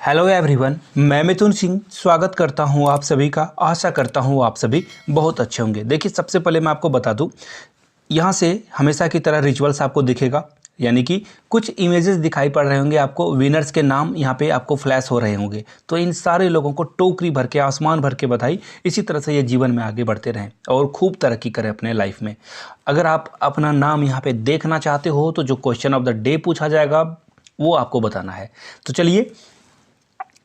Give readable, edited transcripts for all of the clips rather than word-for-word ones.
Hello everyone, मैं मिथुन सिंह स्वागत करता हूं आप सभी का। आशा करता हूं आप सभी बहुत अच्छे होंगे। देखिए, सबसे पहले मैं आपको बता दूं, यहां से हमेशा की तरह रिचुअल्स आपको दिखेगा, यानी कि कुछ इमेजेस दिखाई पड़ रहे होंगे आपको, विनर्स के नाम यहां पे आपको फ्लैश हो रहे होंगे। तो इन सारे लोगों को टोकरी भर के, आसमान भर के बधाई। इसी तरह से ये जीवन में आगे बढ़ते रहें और खूब तरक्की करें अपने लाइफ में। अगर आप अपना नाम यहाँ पे देखना चाहते हो तो जो क्वेश्चन ऑफ द डे पूछा जाएगा वो आपको बताना है। तो चलिए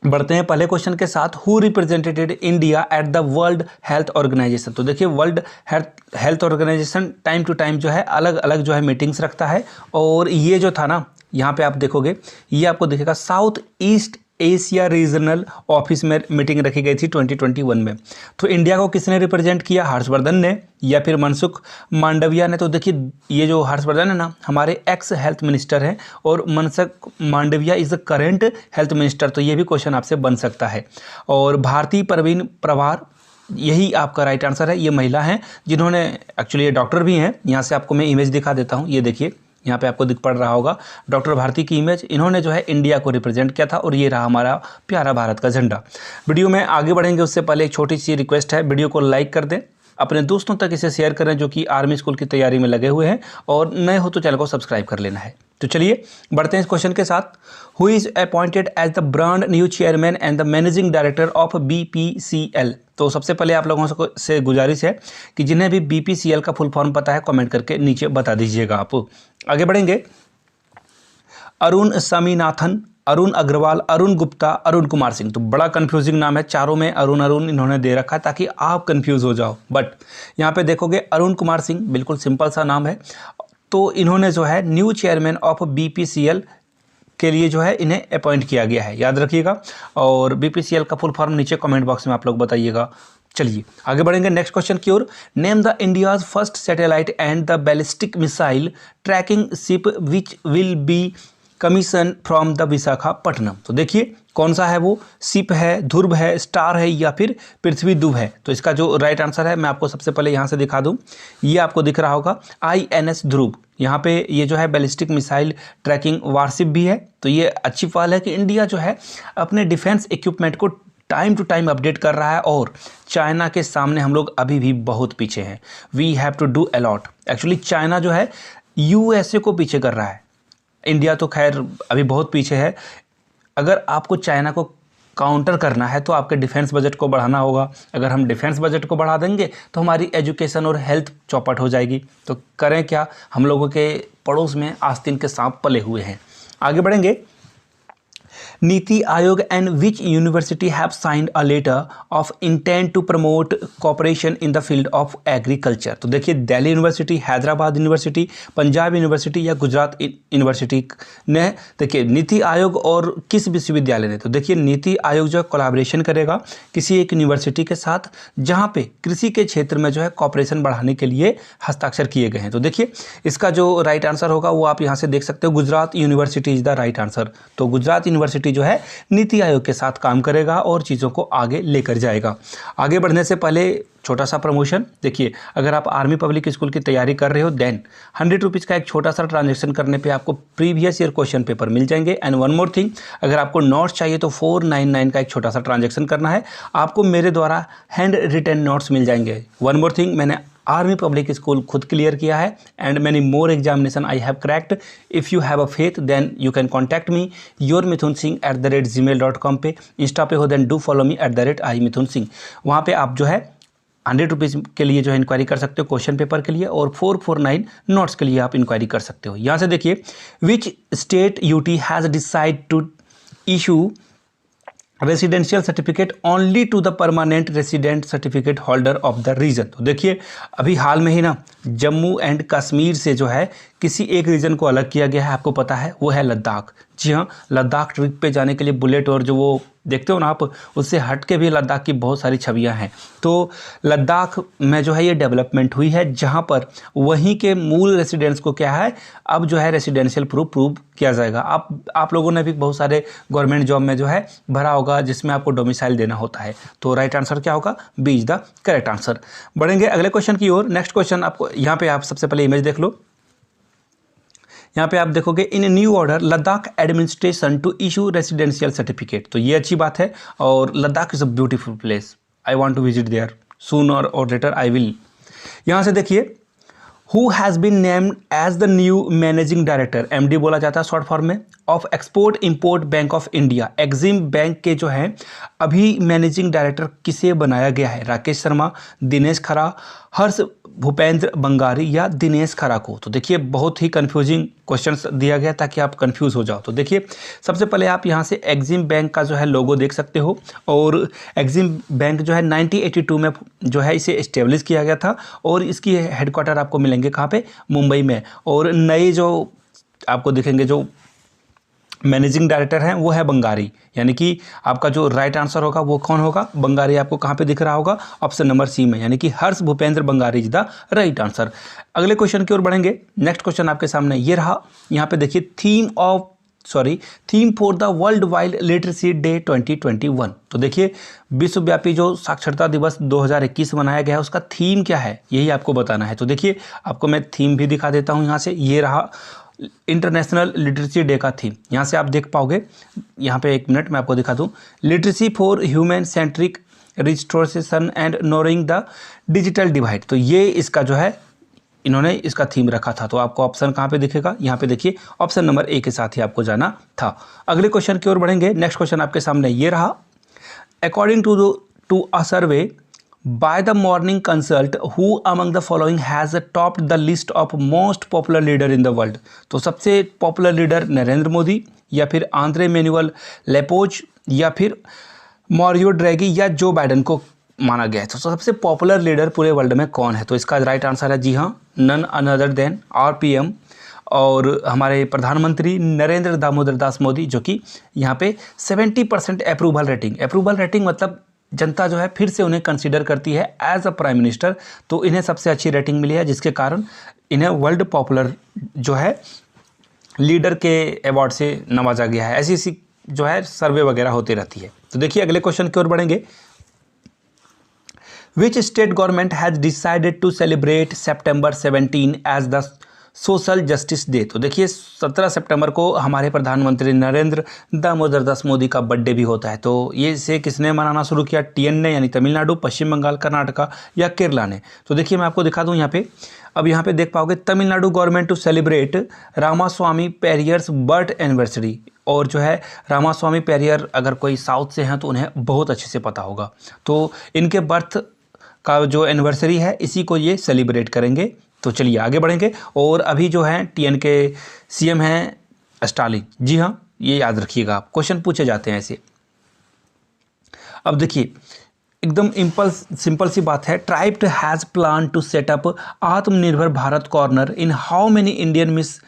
बढ़ते हैं पहले क्वेश्चन के साथ। Who represented India at the World Health Organization. तो देखिए, World Health Organization time to time जो है अलग अलग जो है मीटिंग्स रखता है। और ये जो था ना, यहाँ पे आप देखोगे, ये आपको दिखेगा south east Asia regional office में मीटिंग रखी गई थी 2021 में। तो इंडिया को किसने रिप्रेजेंट किया? हर्षवर्धन ने या फिर मनसुख मांडविया ने। तो देखिए, ये जो हर्षवर्धन है ना, हमारे एक्स हेल्थ मिनिस्टर हैं, और Mansukh Mandaviya is the current health minister. तो ये भी क्वेश्चन आपसे बन सकता है। और भारती परवीन प्रभार, यही आपका राइट आंसर है। ये महिला हैं जिन्होंने, एक्चुअली ये डॉक्टर भी हैं। यहाँ से आपको मैं इमेज दिखा देता हूँ। ये देखिए, यहाँ पे आपको दिख पड़ रहा होगा डॉक्टर भारती की इमेज। इन्होंने जो है इंडिया को रिप्रेजेंट किया था, और ये रहा हमारा प्यारा भारत का झंडा। वीडियो में आगे बढ़ेंगे उससे पहले एक छोटी सी रिक्वेस्ट है, वीडियो को लाइक कर दें, अपने दोस्तों तक इसे शेयर करें जो कि आर्मी स्कूल की तैयारी में लगे हुए हैं, और नए हो तो चैनल को सब्सक्राइब कर लेना है। तो चलिए बढ़ते हैं इस क्वेश्चन के साथ। Who is appointed as the brand new chairman and the managing director of BPCL। तो सबसे पहले आप लोगों से गुजारिश है कि जिन्हें भी BPCL का फुल फॉर्म पता है कमेंट करके नीचे बता दीजिएगा आप। आगे बढ़ेंगे। अरुण स्वामीनाथन, अरुण अग्रवाल, अरुण गुप्ता, अरुण कुमार सिंह। तो बड़ा कंफ्यूजिंग नाम है, चारों में अरुण अरुण इन्होंने दे रखा है ताकि आप कंफ्यूज हो जाओ। बट यहाँ पे देखोगे अरुण कुमार सिंह, बिल्कुल सिंपल सा नाम है। तो इन्होंने जो है न्यू चेयरमैन ऑफ BPCL के लिए जो है इन्हें अपॉइंट किया गया है, याद रखिएगा। और BPCL का फुल फॉर्म नीचे कमेंट बॉक्स में आप लोग बताइएगा। चलिए आगे बढ़ेंगे नेक्स्ट क्वेश्चन की ओर। Name the India's first satellite and the ballistic missile tracking ship which will be commission from the Visakhapatnam. तो देखिए, कौन सा है वो? शिप है, ध्रुव है, स्टार है, या फिर पृथ्वी दूव है? तो इसका जो राइट आंसर है मैं आपको सबसे पहले यहाँ से दिखा दूँ। ये आपको दिख रहा होगा INS ध्रुव। यहाँ पे ये जो है बैलिस्टिक मिसाइल ट्रैकिंग वारशिप भी है। तो ये अच्छी पहल है कि इंडिया जो है अपने डिफेंस इक्विपमेंट को टाइम टू टाइम अपडेट कर रहा है, और चाइना के सामने हम लोग अभी भी बहुत पीछे हैं। We have to do a lot. Actually China जो है USA को पीछे कर रहा है, इंडिया तो खैर अभी बहुत पीछे है। अगर आपको चाइना को काउंटर करना है तो आपके डिफेंस बजट को बढ़ाना होगा। अगर हम डिफेंस बजट को बढ़ा देंगे तो हमारी एजुकेशन और हेल्थ चौपट हो जाएगी। तो करें क्या? हम लोगों के पड़ोस में आस्तीन के सांप पले हुए हैं। आगे बढ़ेंगे। NITI Aayog and which university have signed a letter of intent to promote cooperation in the field of agriculture. तो देखिए, Delhi University, Hyderabad University, Punjab University या गुजरात यूनिवर्सिटी ने, देखिए नीति आयोग और किस विश्वविद्यालय ने? तो देखिए, नीति आयोग जो कोलैबोरेशन करेगा किसी एक यूनिवर्सिटी के साथ जहाँ पे कृषि के क्षेत्र में जो है कॉपरेशन बढ़ाने के लिए हस्ताक्षर किए गए हैं। तो देखिए, इसका जो राइट आंसर होगा वो आप यहाँ से देख सकते हो, Gujarat university is the right answer. तो गुजरात यूनिवर्सिटी जो है नीति आयोग के साथ काम करेगा और चीज़ों को आगे लेकर जाएगा। आगे बढ़ने से पहले छोटा सा प्रमोशन। देखिए, अगर आप आर्मी पब्लिक स्कूल की तैयारी कर रहे हो देन 100 रुपीज़ का एक छोटा सा ट्रांजेक्शन करने पे आपको प्रीवियस ईयर क्वेश्चन पेपर मिल जाएंगे। एंड वन मोर थिंग, अगर आपको नोट्स चाहिए तो 499 का एक छोटा सा ट्रांजेक्शन करना है, आपको मेरे द्वारा हैंड रिटन नोट्स मिल जाएंगे। वन मोर थिंग, मैंने आर्मी पब्लिक स्कूल खुद क्लियर किया है and many more examination I have cracked. If you have a faith then you can contact me yourmithunsingh@gmail.com पे। इंस्टा पे हो then do follow me @iMithunSingh। वहाँ पे आप जो है 100 रुपीज़ के लिए जो है इंक्वायरी कर सकते हो क्वेश्चन पेपर के लिए, और 449 नोट्स के लिए आप इंक्वायरी कर सकते हो। यहाँ से देखिए, which state UT has decide to issue residential certificate only to the permanent resident certificate holder of the region. तो देखिए, अभी हाल में ही ना जम्मू एंड कश्मीर से जो है किसी एक रीजन को अलग किया गया है, आपको पता है, वो है लद्दाख। जी हाँ, लद्दाख ट्रिप पे जाने के लिए बुलेट और जो वो देखते हो ना आप, उससे हट के भी लद्दाख की बहुत सारी छवियां हैं। तो लद्दाख में जो है ये डेवलपमेंट हुई है, जहां पर वहीं के मूल रेसिडेंट्स को क्या है, अब जो है रेसिडेंशियल प्रूव किया जाएगा। आप लोगों ने भी बहुत सारे गवर्नमेंट जॉब में जो है भरा होगा जिसमें आपको डोमिसाइल देना होता है। तो राइट आंसर क्या होगा? B is the correct answer. बढ़ेंगे अगले क्वेश्चन की ओर। नेक्स्ट क्वेश्चन, आपको यहाँ पे आप सबसे पहले इमेज देख लो। यहाँ पे आप देखोगे in new order Ladakh administration to issue residential certificate, तो ये अच्छी बात है। और Ladakh is a beautiful place, I want to visit there soon और लेटर आई विल। यहाँ से देखिए who has been named as the new managing director, MD बोला जाता है शॉर्ट फॉर्म में, of export import bank of India. Exim bank के जो हैं अभी मैनेजिंग डायरेक्टर किसे बनाया गया है? राकेश शर्मा, दिनेश खरा, हर्ष भूपेंद्र बंगारी या दिनेश खरा को। तो देखिए बहुत ही कंफ्यूजिंग क्वेश्चंस दिया गया ताकि आप कंफ्यूज हो जाओ। तो देखिए सबसे पहले आप यहाँ से एक्जिम बैंक का जो है लोगो देख सकते हो, और एक्जिम बैंक जो है 1982 में जो है इसे इस्टेब्लिश किया गया था, और इसकी हेडक्वार्टर आपको मिलेंगे कहाँ पे? मुंबई में। और नए जो आपको दिखेंगे जो मैनेजिंग डायरेक्टर हैं वो है बंगारी, यानी कि आपका जो राइट आंसर होगा वो कौन होगा? बंगारी आपको कहाँ पे दिख रहा होगा? ऑप्शन नंबर सी में, यानी कि Harsh Bhupendra Bangari is the right answer. अगले क्वेश्चन की ओर बढ़ेंगे। नेक्स्ट क्वेश्चन आपके सामने ये रहा। यहाँ पे देखिए theme for the world wide literacy day 2021। तो देखिए विश्वव्यापी जो साक्षरता दिवस 2021 मनाया गया है उसका थीम क्या है, यही आपको बताना है। तो देखिए आपको मैं थीम भी दिखा देता हूँ। यहाँ से ये रहा इंटरनेशनल लिटरेसी डे का थीम, यहाँ से आप देख पाओगे। यहाँ पे एक मिनट मैं आपको दिखा दूँ। Literacy for human centric restoration and knowing the digital divide, तो ये इसका जो है इन्होंने इसका थीम रखा था। तो आपको ऑप्शन कहाँ पे दिखेगा? यहाँ पे देखिए ऑप्शन नंबर ए के साथ ही आपको जाना था। अगले क्वेश्चन की ओर बढ़ेंगे। नेक्स्ट क्वेश्चन आपके सामने ये रहा। According to a survey by the morning consult who among the following has topped the list of most popular leader in the world। तो सबसे पॉपुलर लीडर नरेंद्र मोदी, या फिर आंद्रे मैनुअल लेपोज, या फिर मारियो ड्रैगी, या जो बाइडन को माना गया है। तो सबसे पॉपुलर लीडर पूरे वर्ल्ड में कौन है? तो इसका राइट आंसर है जी हाँ, नन अनदर देन आरपीएम और हमारे प्रधानमंत्री नरेंद्र दामोदर दास मोदी, जो कि यहाँ पे 70% अप्रूवल रेटिंग मतलब जनता जो है फिर से उन्हें कंसीडर करती है एज अ प्राइम मिनिस्टर। तो इन्हें सबसे अच्छी रेटिंग मिली है, जिसके कारण इन्हें वर्ल्ड पॉपुलर जो है लीडर के अवार्ड से नवाजा गया है। ऐसी जो है सर्वे वगैरह होती रहती है। तो देखिए अगले क्वेश्चन की ओर बढ़ेंगे। Which state government has decided to celebrate September 17 as the Social Justice Day. तो देखिए 17 सितंबर को हमारे प्रधानमंत्री नरेंद्र दामोदर दास मोदी का बर्थडे भी होता है। तो ये इसे किसने मनाना शुरू किया? टीएन ने, यानी तमिलनाडु, पश्चिम बंगाल, कर्नाटका या केरला ने। तो देखिए मैं आपको दिखा दूं यहाँ पे। अब यहाँ पे देख पाओगे Tamil Nadu government to celebrate Ramaswamy Periyar's birth anniversary. और जो है रामास्वामी पेरियर अगर कोई साउथ से हैं तो उन्हें बहुत अच्छे से पता होगा। तो इनके बर्थ का जो एनिवर्सरी है इसी को ये सेलिब्रेट करेंगे। तो चलिए आगे बढ़ेंगे। और अभी जो है टीएन के सीएम हैं स्टालिन, जी हाँ ये याद रखिएगा, आप क्वेश्चन पूछे जाते हैं ऐसे। अब देखिए एकदम सिंपल सी बात है। TRIFED has plan to set up Aatmanirbhar Bharat corner in how many Indian miss.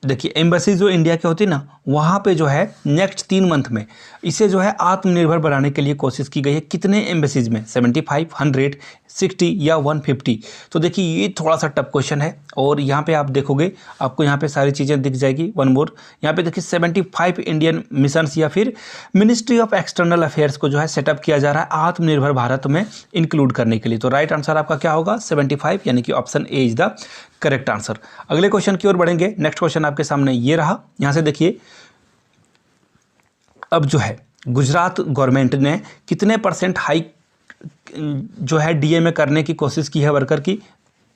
देखिए एम्बेसी जो इंडिया के होती है ना, वहाँ पे जो है नेक्स्ट 3 मंथ में इसे जो है आत्मनिर्भर बनाने के लिए कोशिश की गई है। कितने एम्बेसीज में? 75, 100, 60 या 150। तो देखिए ये थोड़ा सा टफ क्वेश्चन है। और यहाँ पे आप देखोगे आपको यहाँ पे सारी चीज़ें दिख जाएगी। वन मोर, यहाँ पे देखिए 75 इंडियन मिशंस या फिर मिनिस्ट्री ऑफ एक्सटर्नल अफेयर्स को जो है सेटअप किया जा रहा है आत्मनिर्भर भारत में इंक्लूड करने के लिए। तो राइट आंसर आपका क्या होगा? 75, यानी कि option A is the correct answer. अगले क्वेश्चन की ओर बढ़ेंगे। नेक्स्ट क्वेश्चन आपके सामने ये रहा। यहाँ से देखिए अब जो है गुजरात गवर्नमेंट ने कितने % हाइक जो है डीए में करने की कोशिश की है? वर्कर की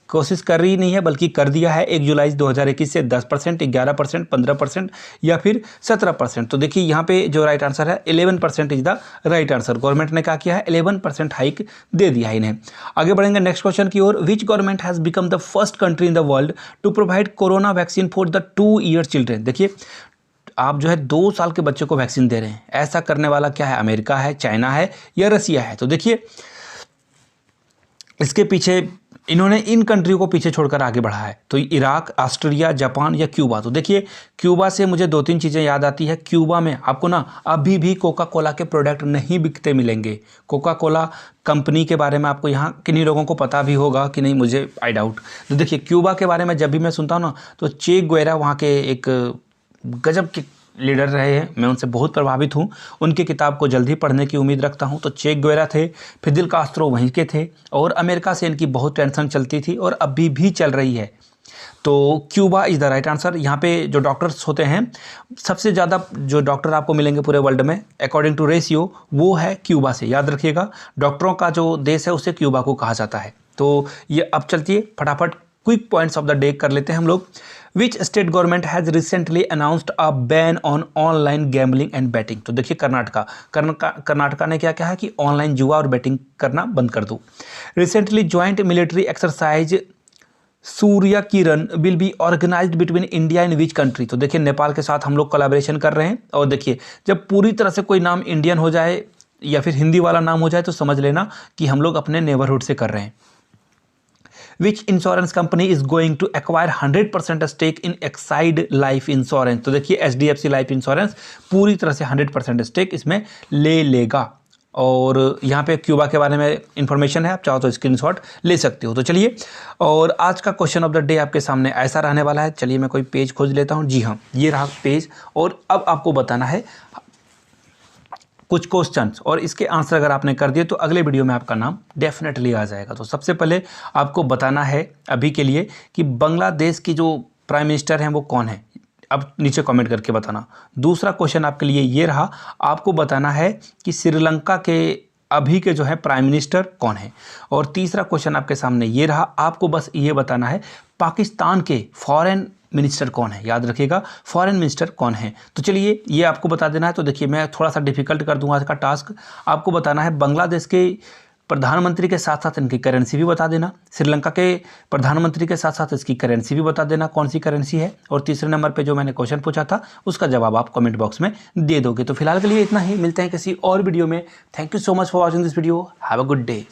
कोशिश कर रही नहीं है बल्कि कर दिया है। 1 जुलाई 2021 से 10%, 11%, 15% या फिर 17%। तो देखिए यहाँ पे जो राइट आंसर है 11% is the right answer. Government ने क्या किया है? 11% हाइक दे दिया है इन्हें। आगे बढ़ेंगे नेक्स्ट क्वेश्चन की ओर। Which government has become the first country in the world to provide corona vaccine for the 2 year children. देखिए आप जो है 2 साल के बच्चे को वैक्सीन दे रहे हैं। ऐसा करने वाला क्या है? अमेरिका है, चाइना है या रसिया है। तो देखिए इसके पीछे इन्होंने इन कंट्री को पीछे छोड़कर आगे बढ़ा है। तो इराक, ऑस्ट्रेलिया, जापान या क्यूबा। तो देखिए क्यूबा से मुझे 2-3 चीज़ें याद आती है। क्यूबा में आपको ना अभी भी कोका कोला के प्रोडक्ट नहीं बिकते मिलेंगे। कोका कोला कंपनी के बारे में आपको यहाँ किन्हीं लोगों को पता भी होगा कि नहीं, मुझे आई डाउट। तो देखिए क्यूबा के बारे में जब भी मैं सुनता हूँ ना तो चे गुवेरा वहाँ के एक गजब के लीडर रहे हैं। मैं उनसे बहुत प्रभावित हूँ। उनकी किताब को जल्दी पढ़ने की उम्मीद रखता हूँ। तो चे गुवेरा थे, फिदेल कास्त्रो वहीं के थे। और अमेरिका से इनकी बहुत टेंशन चलती थी और अभी भी चल रही है। तो Cuba is the right answer. यहाँ पे जो डॉक्टर्स होते हैं, सबसे ज़्यादा जो डॉक्टर आपको मिलेंगे पूरे वर्ल्ड में अकॉर्डिंग टू रेशियो, वो है क्यूबा से। याद रखिएगा, डॉक्टरों का जो देश है उसे क्यूबा को कहा जाता है। तो ये अब चलती है फटाफट quick points of the day कर लेते हैं हम लोग। विच state government has recently announced a ban on online gambling and batting. तो देखिए कर्नाटका ने क्या कहा है कि ऑनलाइन जुआ और बैटिंग करना बंद कर दो। Recently joint military exercise Surya Kiran will be organised between India and which country. तो देखिए नेपाल के साथ हम लोग कोलैबोरेशन कर रहे हैं। और देखिए जब पूरी तरह से कोई नाम इंडियन हो जाए या फिर हिंदी वाला नाम हो जाए तो समझ लेना कि हम लोग अपने नेबरहुड से कर रहे हैं। Which insurance company is going to acquire 100% stake in Exide Life Insurance। तो देखिए HDFC लाइफ इंश्योरेंस पूरी तरह से 100% स्टेक इसमें ले लेगा। और यहाँ पे क्यूबा के बारे में इंफॉर्मेशन है, आप चाहो तो स्क्रीनशॉट ले सकते हो। तो चलिए, और आज का क्वेश्चन ऑफ द डे आपके सामने ऐसा रहने वाला है। चलिए मैं कोई पेज खोज लेता हूँ। जी हाँ, ये रहा पेज। और अब आपको बताना है कुछ क्वेश्चंस, और इसके आंसर अगर आपने कर दिए तो अगले वीडियो में आपका नाम डेफिनेटली आ जाएगा। तो सबसे पहले आपको बताना है अभी के लिए कि बांग्लादेश की जो प्राइम मिनिस्टर हैं वो कौन है। अब नीचे कमेंट करके बताना। दूसरा क्वेश्चन आपके लिए ये रहा, आपको बताना है कि श्रीलंका के अभी के जो है प्राइम मिनिस्टर कौन है। और तीसरा क्वेश्चन आपके सामने ये रहा, आपको बस ये बताना है पाकिस्तान के फॉरेन मिनिस्टर कौन है। याद रखिएगा, फॉरेन मिनिस्टर कौन है। तो चलिए ये आपको बता देना है। तो देखिए मैं थोड़ा सा डिफिकल्ट कर दूंगा आज का टास्क। आपको बताना है बांग्लादेश के प्रधानमंत्री के साथ साथ इनकी करेंसी भी बता देना। श्रीलंका के प्रधानमंत्री के साथ साथ इसकी करेंसी भी बता देना, कौन सी करेंसी है। और तीसरे नंबर पे जो मैंने क्वेश्चन पूछा था उसका जवाब आप कमेंट बॉक्स में दे दोगे। तो फिलहाल के लिए इतना ही, मिलते हैं किसी और वीडियो में। Thank you so much for watching this video. Have a good day.